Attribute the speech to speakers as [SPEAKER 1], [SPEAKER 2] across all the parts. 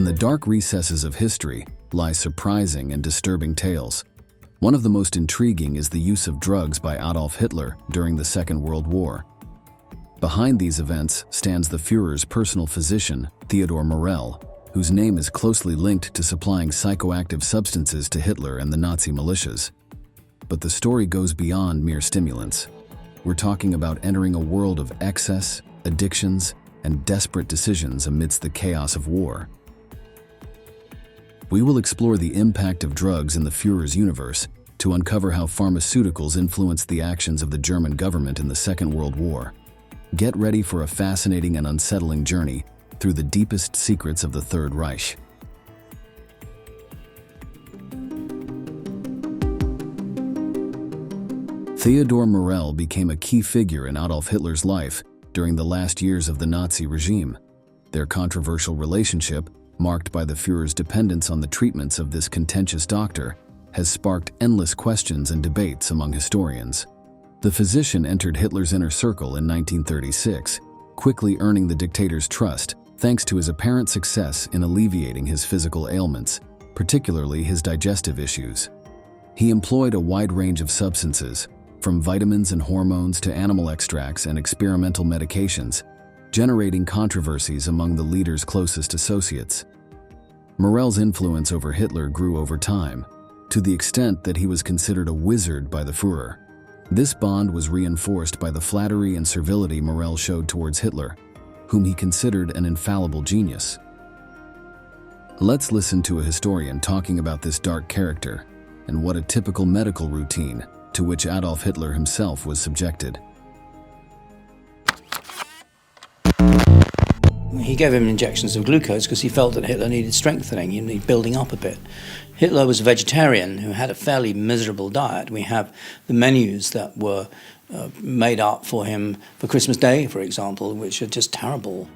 [SPEAKER 1] In the dark recesses of history lie surprising and disturbing tales. One of the most intriguing is the use of drugs by Adolf Hitler during the Second World War. Behind these events stands the Führer's personal physician, Theodor Morell, whose name is closely linked to supplying psychoactive substances to Hitler and the Nazi militias. But the story goes beyond mere stimulants. We're talking about entering a world of excess, addictions, and desperate decisions amidst the chaos of war. We will explore the impact of drugs in the Führer's universe to uncover how pharmaceuticals influenced the actions of the German government in the Second World War. Get ready for a fascinating and unsettling journey through the deepest secrets of the Third Reich. Theodor Morell became a key figure in Adolf Hitler's life during the last years of the Nazi regime. Their controversial relationship, marked by the Führer's dependence on the treatments of this contentious doctor, has sparked endless questions and debates among historians. The physician entered Hitler's inner circle in 1936, quickly earning the dictator's trust thanks to his apparent success in alleviating his physical ailments, particularly his digestive issues. He employed a wide range of substances, from vitamins and hormones to animal extracts and experimental medications, generating controversies among the leader's closest associates. Morell's influence over Hitler grew over time, to the extent that he was considered a wizard by the Führer. This bond was reinforced by the flattery and servility Morell showed towards Hitler, whom he considered an infallible genius. Let's listen to a historian talking about this dark character and what a typical medical routine to which Adolf Hitler himself was subjected.
[SPEAKER 2] He gave him injections of glucose because he felt that Hitler needed strengthening, he needed building up a bit. Hitler was a vegetarian who had a fairly miserable diet. We have the menus that were made up for him for Christmas Day, for example, which are just terrible.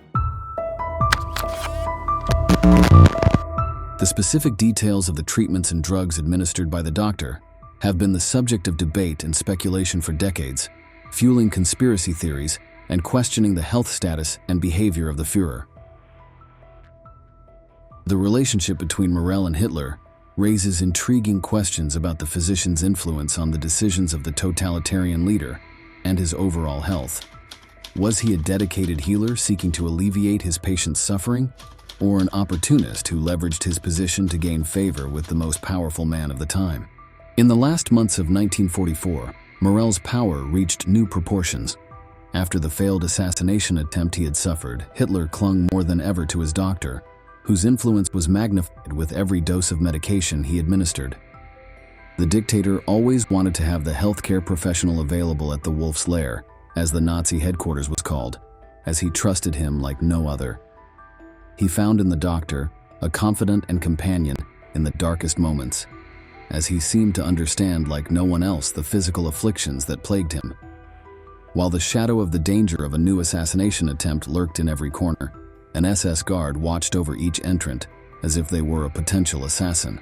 [SPEAKER 1] The specific details of the treatments and drugs administered by the doctor have been the subject of debate and speculation for decades, fueling conspiracy theories and questioning the health status and behavior of the Führer. The relationship between Morell and Hitler raises intriguing questions about the physician's influence on the decisions of the totalitarian leader and his overall health. Was he a dedicated healer seeking to alleviate his patient's suffering, or an opportunist who leveraged his position to gain favor with the most powerful man of the time? In the last months of 1944, Morell's power reached new proportions. After the failed assassination attempt he had suffered, Hitler clung more than ever to his doctor, whose influence was magnified with every dose of medication he administered. The dictator always wanted to have the healthcare professional available at the Wolf's Lair, as the Nazi headquarters was called, as he trusted him like no other. He found in the doctor a confidant and companion in the darkest moments, as he seemed to understand like no one else the physical afflictions that plagued him. While the shadow of the danger of a new assassination attempt lurked in every corner, an SS guard watched over each entrant as if they were a potential assassin.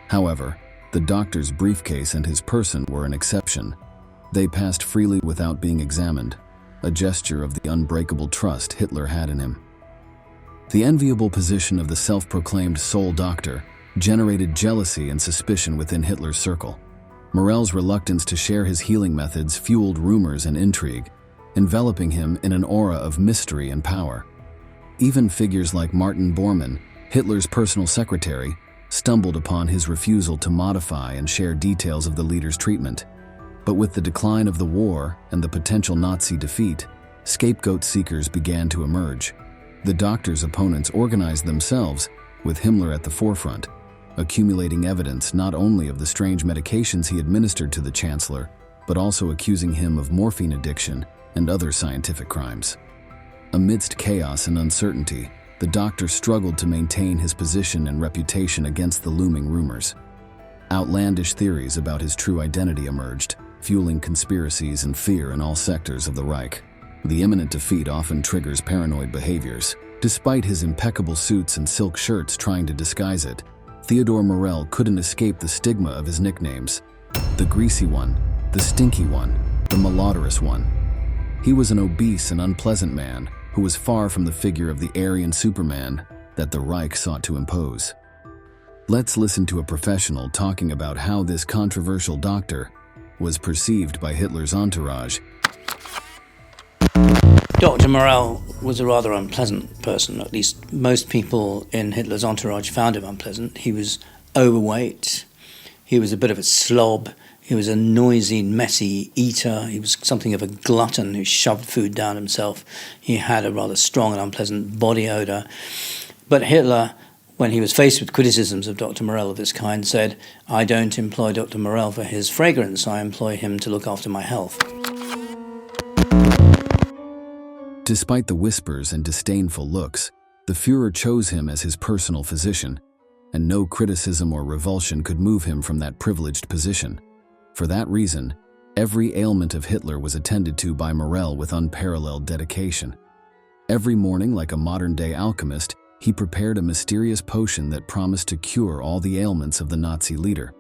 [SPEAKER 1] However, the doctor's briefcase and his person were an exception. They passed freely without being examined, a gesture of the unbreakable trust Hitler had in him. The enviable position of the self-proclaimed soul doctor generated jealousy and suspicion within Hitler's circle. Morell's reluctance to share his healing methods fueled rumors and intrigue, enveloping him in an aura of mystery and power. Even figures like Martin Bormann, Hitler's personal secretary, stumbled upon his refusal to modify and share details of the leader's treatment. But with the decline of the war and the potential Nazi defeat, scapegoat seekers began to emerge. The doctor's opponents organized themselves, with Himmler at the forefront, accumulating evidence not only of the strange medications he administered to the Chancellor, but also accusing him of morphine addiction and other scientific crimes. Amidst chaos and uncertainty, the doctor struggled to maintain his position and reputation against the looming rumors. Outlandish theories about his true identity emerged, fueling conspiracies and fear in all sectors of the Reich. The imminent defeat often triggers paranoid behaviors. Despite his impeccable suits and silk shirts trying to disguise it, Theodor Morell couldn't escape the stigma of his nicknames. The greasy one, the stinky one, the malodorous one. He was an obese and unpleasant man who was far from the figure of the Aryan Superman that the Reich sought to impose. Let's listen to a professional talking about how this controversial doctor was perceived by Hitler's entourage.
[SPEAKER 2] Dr. Morell was a rather unpleasant person, at least most people in Hitler's entourage found him unpleasant. He was overweight, he was a bit of a slob, he was a noisy, messy eater, he was something of a glutton who shoved food down himself. He had a rather strong and unpleasant body odour. But Hitler, when he was faced with criticisms of Dr. Morell of this kind, said, "I don't employ Dr. Morell for his fragrance, I employ him to look after my health."
[SPEAKER 1] Despite the whispers and disdainful looks, the Führer chose him as his personal physician, and no criticism or revulsion could move him from that privileged position. For that reason, every ailment of Hitler was attended to by Morell with unparalleled dedication. Every morning, like a modern-day alchemist, he prepared a mysterious potion that promised to cure all the ailments of the Nazi leader.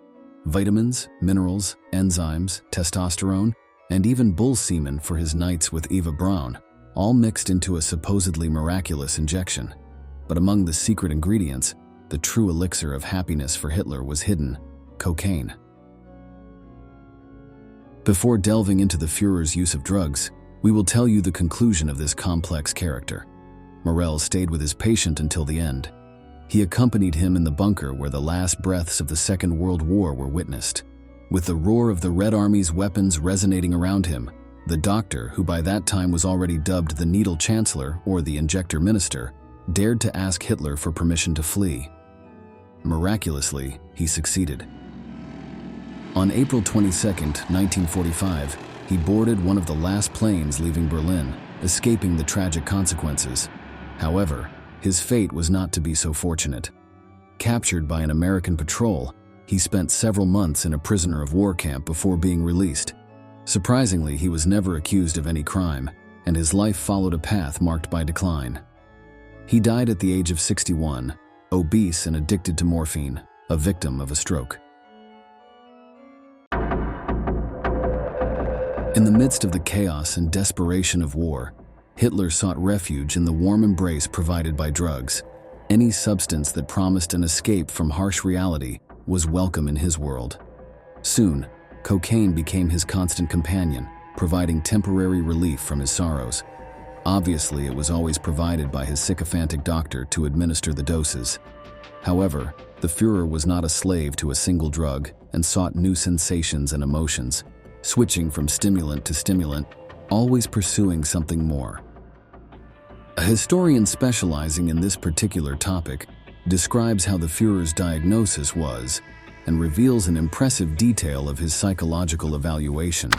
[SPEAKER 1] Vitamins, minerals, enzymes, testosterone, and even bull semen for his nights with Eva Braun, all mixed into a supposedly miraculous injection. But among the secret ingredients, the true elixir of happiness for Hitler was hidden: cocaine. Before delving into the Führer's use of drugs, we will tell you the conclusion of this complex character. Morell stayed with his patient until the end. He accompanied him in the bunker where the last breaths of the Second World War were witnessed. With the roar of the Red Army's weapons resonating around him, the doctor, who by that time was already dubbed the Needle Chancellor or the Injector Minister, dared to ask Hitler for permission to flee. Miraculously, he succeeded. On April 22, 1945, he boarded one of the last planes leaving Berlin, escaping the tragic consequences. However, his fate was not to be so fortunate. Captured by an American patrol, he spent several months in a prisoner of war camp before being released. Surprisingly, he was never accused of any crime, and his life followed a path marked by decline. He died at the age of 61, obese and addicted to morphine, a victim of a stroke. In the midst of the chaos and desperation of war, Hitler sought refuge in the warm embrace provided by drugs. Any substance that promised an escape from harsh reality was welcome in his world. Soon, cocaine became his constant companion, providing temporary relief from his sorrows. Obviously, it was always provided by his sycophantic doctor to administer the doses. However, the Führer was not a slave to a single drug and sought new sensations and emotions, switching from stimulant to stimulant, always pursuing something more. A historian specializing in this particular topic describes how the Führer's diagnosis was and reveals an impressive detail of his psychological evaluation.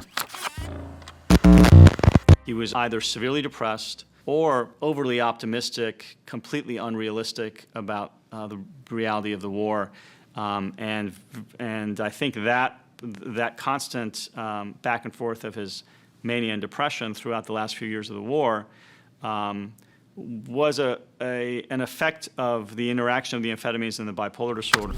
[SPEAKER 3] He was either severely depressed or overly optimistic, completely unrealistic about the reality of the war. And I think that constant back and forth of his mania and depression throughout the last few years of the war was an effect of the interaction of the amphetamines and the bipolar disorder.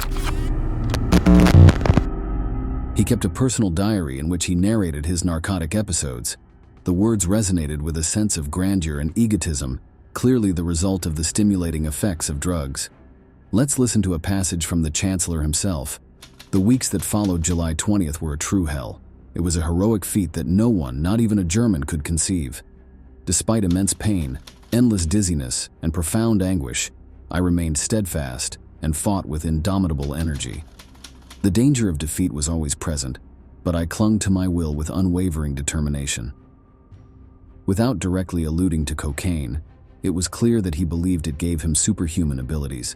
[SPEAKER 1] He kept a personal diary in which he narrated his narcotic episodes. The words resonated with a sense of grandeur and egotism, clearly the result of the stimulating effects of drugs. Let's listen to a passage from the Chancellor himself. The weeks that followed July 20th were a true hell. It was a heroic feat that no one, not even a German, could conceive. Despite immense pain, endless dizziness, and profound anguish, I remained steadfast and fought with indomitable energy. The danger of defeat was always present, but I clung to my will with unwavering determination. Without directly alluding to cocaine, it was clear that he believed it gave him superhuman abilities.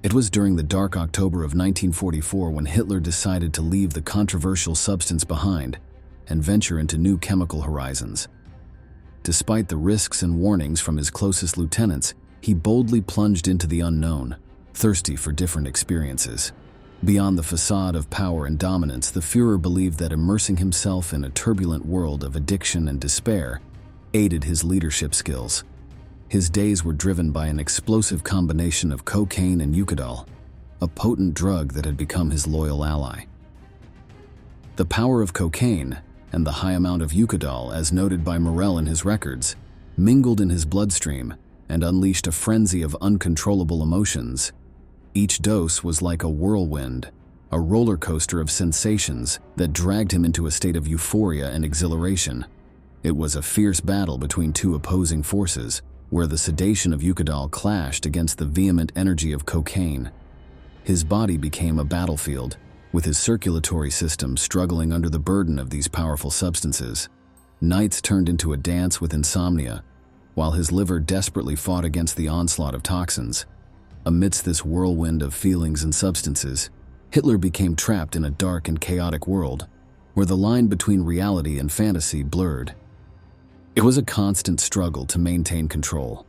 [SPEAKER 1] It was during the dark October of 1944 when Hitler decided to leave the controversial substance behind and venture into new chemical horizons. Despite the risks and warnings from his closest lieutenants, he boldly plunged into the unknown, thirsty for different experiences. Beyond the facade of power and dominance, the Führer believed that immersing himself in a turbulent world of addiction and despair aided his leadership skills. His days were driven by an explosive combination of cocaine and Eucadol, a potent drug that had become his loyal ally. The power of cocaine and the high amount of Eucadol, as noted by Morell in his records, mingled in his bloodstream and unleashed a frenzy of uncontrollable emotions. Each dose was like a whirlwind, a roller coaster of sensations that dragged him into a state of euphoria and exhilaration. It was a fierce battle between two opposing forces, where the sedation of Eucadol clashed against the vehement energy of cocaine. His body became a battlefield, with his circulatory system struggling under the burden of these powerful substances. Nights turned into a dance with insomnia, while his liver desperately fought against the onslaught of toxins. Amidst this whirlwind of feelings and substances, Hitler became trapped in a dark and chaotic world, where the line between reality and fantasy blurred. It was a constant struggle to maintain control.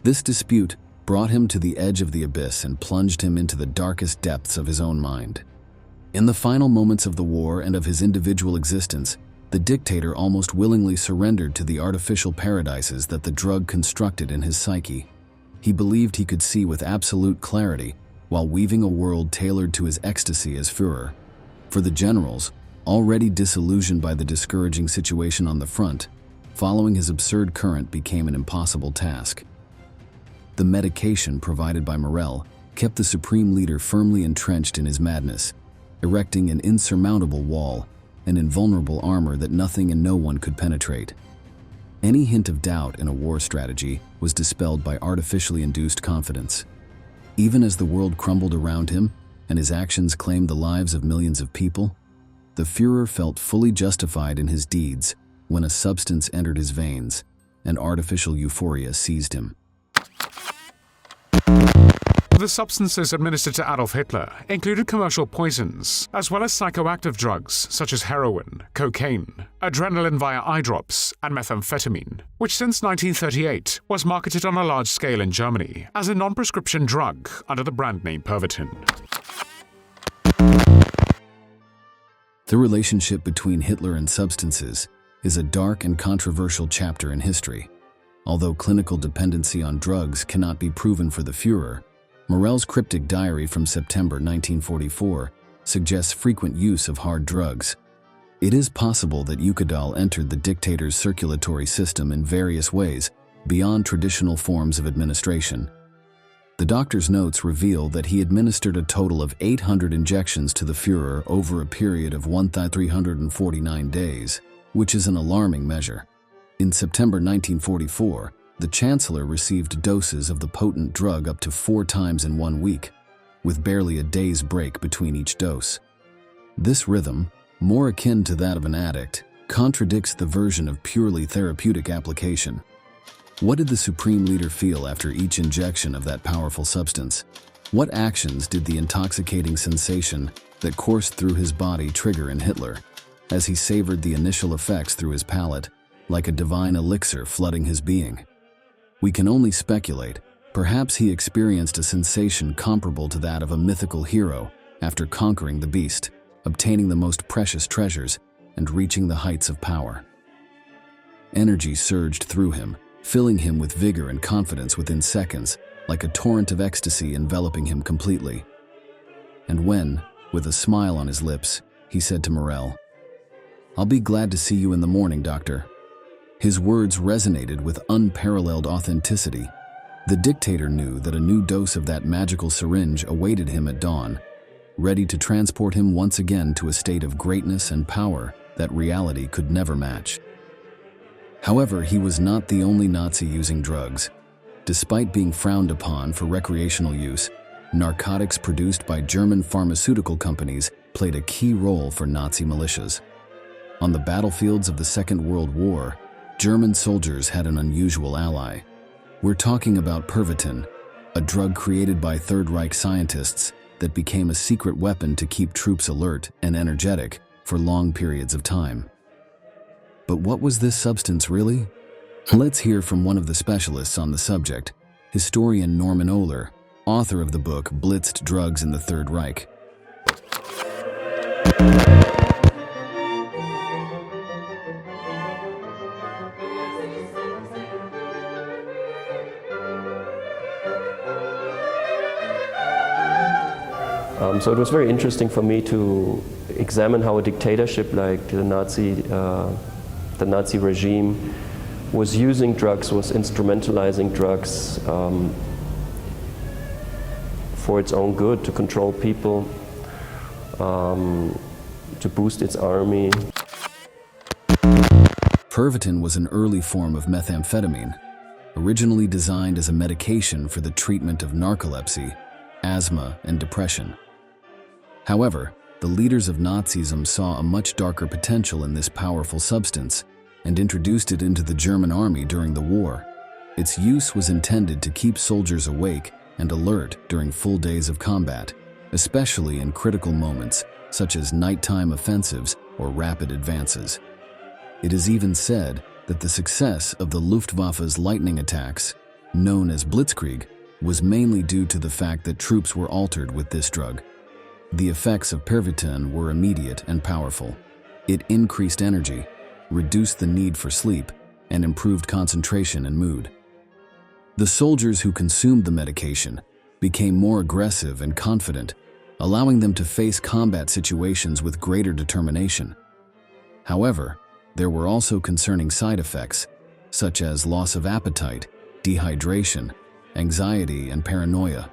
[SPEAKER 1] This dispute brought him to the edge of the abyss and plunged him into the darkest depths of his own mind. In the final moments of the war and of his individual existence, the dictator almost willingly surrendered to the artificial paradises that the drug constructed in his psyche. He believed he could see with absolute clarity while weaving a world tailored to his ecstasy as Führer. For the generals, already disillusioned by the discouraging situation on the front, following his absurd current became an impossible task. The medication provided by Morel kept the supreme leader firmly entrenched in his madness, erecting an insurmountable wall, an invulnerable armor that nothing and no one could penetrate. Any hint of doubt in a war strategy was dispelled by artificially induced confidence. Even as the world crumbled around him and his actions claimed the lives of millions of people, the Führer felt fully justified in his deeds when a substance entered his veins and artificial euphoria seized him.
[SPEAKER 4] The substances administered to Adolf Hitler included commercial poisons, as well as psychoactive drugs such as heroin, cocaine, adrenaline via eye drops, and methamphetamine, which since 1938 was marketed on a large scale in Germany as a non-prescription drug under the brand name Pervitin.
[SPEAKER 1] The relationship between Hitler and substances is a dark and controversial chapter in history. Although clinical dependency on drugs cannot be proven for the Führer, Morel's cryptic diary from September 1944 suggests frequent use of hard drugs. It is possible that Eucadol entered the dictator's circulatory system in various ways beyond traditional forms of administration. The doctor's notes reveal that he administered a total of 800 injections to the Führer over a period of 1,349 days, which is an alarming measure. In September 1944, the Chancellor received doses of the potent drug up to 4 times in 1 week, with barely a day's break between each dose. This rhythm, more akin to that of an addict, contradicts the version of purely therapeutic application. What did the Supreme Leader feel after each injection of that powerful substance? What actions did the intoxicating sensation that coursed through his body trigger in Hitler, as he savored the initial effects through his palate, like a divine elixir flooding his being? We can only speculate. Perhaps he experienced a sensation comparable to that of a mythical hero after conquering the beast, obtaining the most precious treasures, and reaching the heights of power. Energy surged through him, filling him with vigor and confidence within seconds, like a torrent of ecstasy enveloping him completely. And when, with a smile on his lips, he said to Morel, "I'll be glad to see you in the morning, Doctor." His words resonated with unparalleled authenticity. The dictator knew that a new dose of that magical syringe awaited him at dawn, ready to transport him once again to a state of greatness and power that reality could never match. However, he was not the only Nazi using drugs. Despite being frowned upon for recreational use, narcotics produced by German pharmaceutical companies played a key role for Nazi militias. On the battlefields of the Second World War, German soldiers had an unusual ally. We're talking about Pervitin, a drug created by Third Reich scientists that became a secret weapon to keep troops alert and energetic for long periods of time. But what was this substance really? Let's hear from one of the specialists on the subject, historian Norman Ohler, author of the book Blitzed Drugs in the Third Reich.
[SPEAKER 5] So it was very interesting for me to examine how a dictatorship like the Nazi regime was using drugs, was instrumentalizing drugs for its own good, to control people, to boost its army.
[SPEAKER 1] Pervitin was an early form of methamphetamine, originally designed as a medication for the treatment of narcolepsy, asthma, and depression. However, the leaders of Nazism saw a much darker potential in this powerful substance and introduced it into the German army during the war. Its use was intended to keep soldiers awake and alert during full days of combat, especially in critical moments such as nighttime offensives or rapid advances. It is even said that the success of the Luftwaffe's lightning attacks, known as Blitzkrieg, was mainly due to the fact that troops were altered with this drug. The effects of Pervitin were immediate and powerful. It increased energy, reduced the need for sleep, and improved concentration and mood. The soldiers who consumed the medication became more aggressive and confident, allowing them to face combat situations with greater determination. However, there were also concerning side effects, such as loss of appetite, dehydration, anxiety, and paranoia.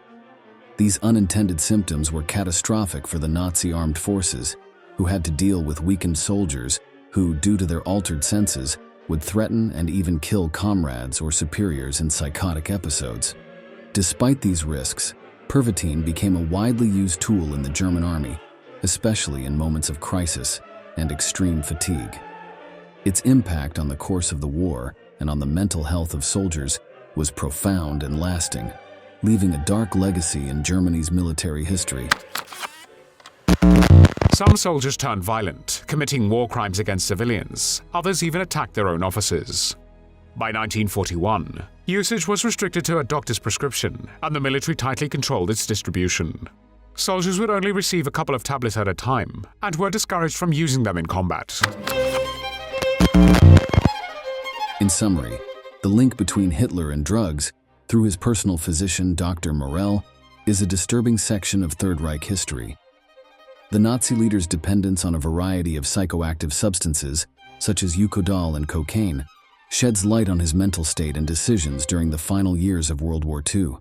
[SPEAKER 1] These unintended symptoms were catastrophic for the Nazi armed forces, who had to deal with weakened soldiers who, due to their altered senses, would threaten and even kill comrades or superiors in psychotic episodes. Despite these risks, Pervitin became a widely used tool in the German army, especially in moments of crisis and extreme fatigue. Its impact on the course of the war and on the mental health of soldiers was profound and lasting, leaving a dark legacy in Germany's military history.
[SPEAKER 4] Some soldiers turned violent, committing war crimes against civilians. Others even attacked their own officers. By 1941, usage was restricted to a doctor's prescription, and the military tightly controlled its distribution. Soldiers would only receive a couple of tablets at a time, and were discouraged from using them in combat.
[SPEAKER 1] In summary, the link between Hitler and drugs, through his personal physician Dr. Morell, is a disturbing section of Third Reich history. The Nazi leader's dependence on a variety of psychoactive substances, such as Eucodal and cocaine, sheds light on his mental state and decisions during the final years of World War II.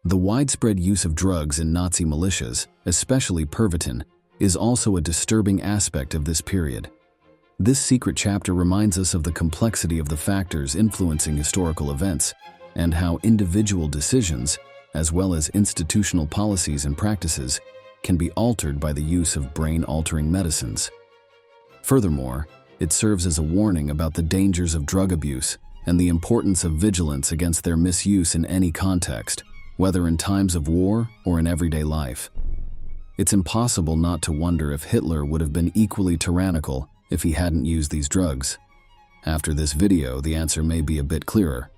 [SPEAKER 1] The widespread use of drugs in Nazi militias, especially Pervitin, is also a disturbing aspect of this period. This secret chapter reminds us of the complexity of the factors influencing historical events and how individual decisions, as well as institutional policies and practices, can be altered by the use of brain-altering medicines. Furthermore, it serves as a warning about the dangers of drug abuse and the importance of vigilance against their misuse in any context, whether in times of war or in everyday life. It's impossible not to wonder if Hitler would have been equally tyrannical if he hadn't used these drugs. After this video, the answer may be a bit clearer.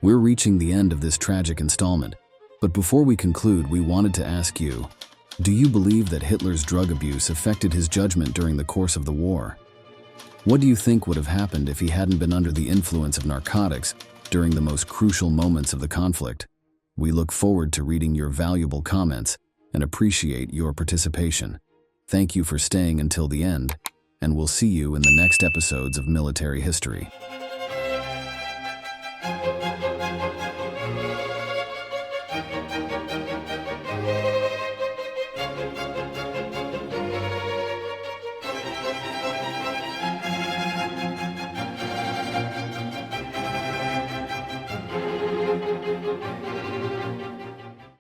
[SPEAKER 1] We're reaching the end of this tragic installment, but before we conclude, we wanted to ask you, do you believe that Hitler's drug abuse affected his judgment during the course of the war? What do you think would have happened if he hadn't been under the influence of narcotics during the most crucial moments of the conflict? We look forward to reading your valuable comments and appreciate your participation. Thank you for staying until the end, and we'll see you in the next episodes of Military History.